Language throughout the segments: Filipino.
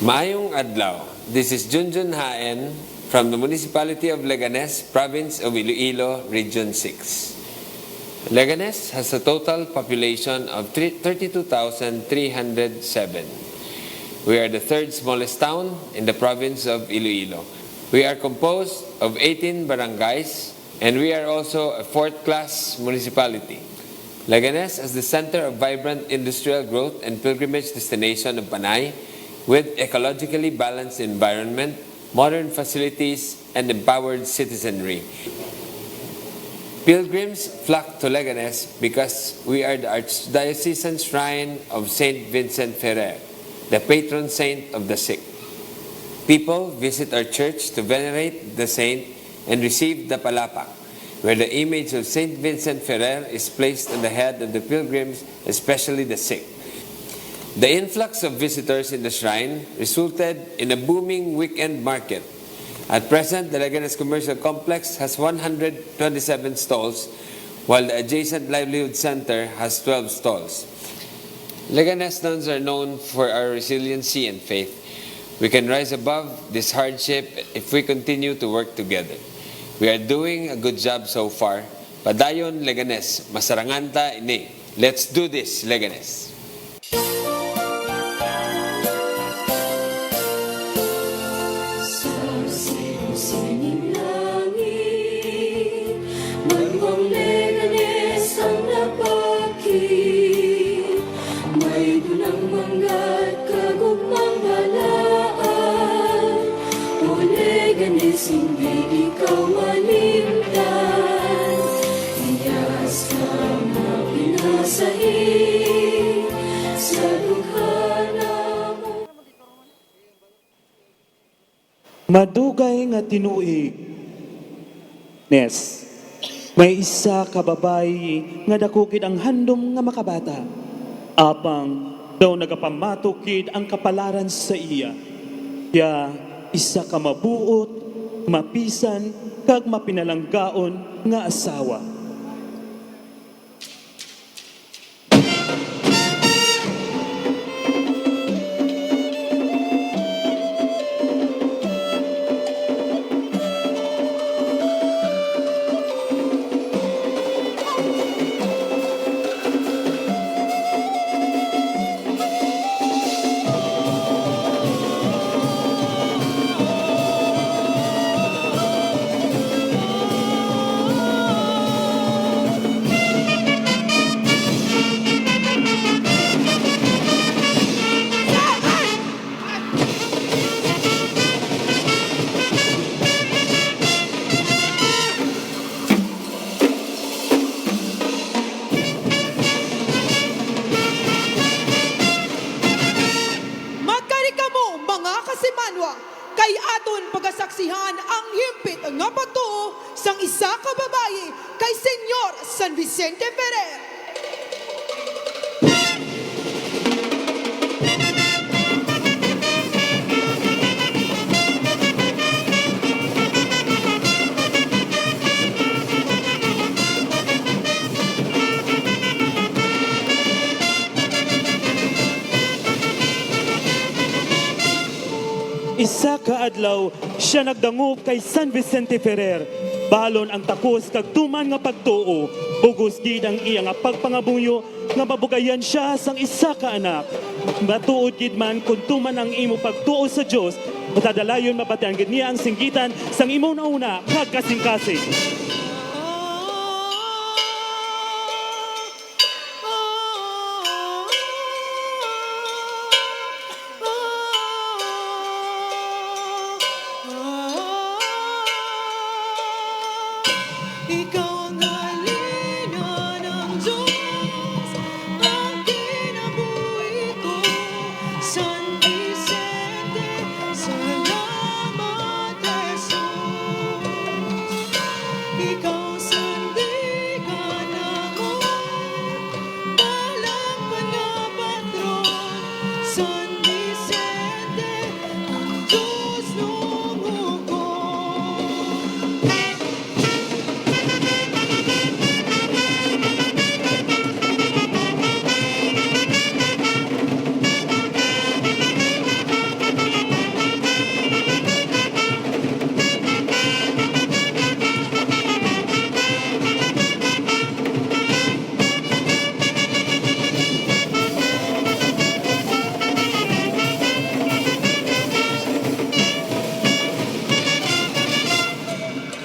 Maayong adlaw. This is Junjun Haen from the Municipality of Leganes, Province of Iloilo, Region 6. Leganes has a total population of 32,307. We are the third smallest town in the province of Iloilo. We are composed of 18 barangays and we are also a fourth-class municipality. Leganes is the center of vibrant industrial growth and pilgrimage destination of Panay, with ecologically balanced environment, modern facilities, and empowered citizenry. Pilgrims flock to Leganes because we are the Archdiocesan Shrine of Saint Vincent Ferrer, the patron saint of the sick. People visit our church to venerate the saint and receive the palapak, where the image of Saint Vincent Ferrer is placed on the head of the pilgrims, especially the sick. The influx of visitors in the shrine resulted in a booming weekend market. At present, the Leganes Commercial Complex has 127 stalls, while the adjacent Livelihood Center has 12 stalls. Leganesans are known for our resiliency and faith. We can rise above this hardship if we continue to work together. We are doing a good job so far. Padayon Leganes, masaranganta ini. Let's do this, Leganes. Hindi ikaw malimtan, iyas ka mapinasahin sa dughana mo. Madugay nga tinuig. Nes, may isa ka babayi nga dakukid ang handom nga makabata. Apang daw nagapamatukid ang kapalaran sa iya. Kaya isa ka mabuot, mapisan, kag mapinalanggaon nga asawa. Kay aton pagasaksihan ang himpit nga pagtuo sang isa ka babayi kay Senyor San Vicente Ferrer. Isa ka adlaw, siya nagdangup kay San Vicente Ferrer. Balon ang takos kag tuman nga pagtuo. Bugos gid ang iya nga pagpangabunyo nga mabugayan siya sang isa ka anak. Matuod gid man kung tuman ang imo pagtuo sa Dios, matadalayon mabatian gid niya ang singgitan sang imo nauna kag kasing-kasing.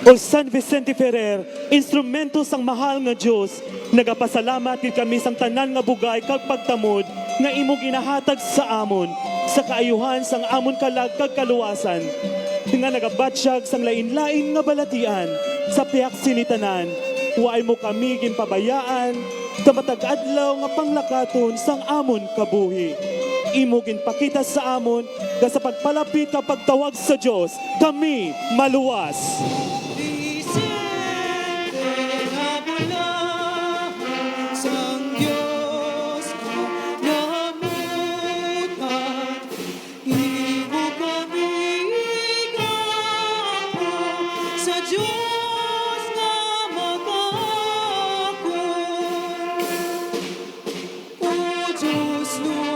O San Vicente Ferrer, instrumento sang mahal nga Diyos, nagapasalamat gid kami sang tanan nga bugay kag pagtamod nga imo ginahatag sa amon, sa kaayuhan sang amon kalag kag kaluwasan. Nga nagabatsyag sang lain-lain nga balatian, sa piyak sinitanan, waay mo kami ginpabayaan, sa matag-adlaw nga panglakaton sang amon kabuhi. Imo ginpakita sa amon, nga sa pagpalapit ka pagtawag sa Diyos, kami maluwas. Diyos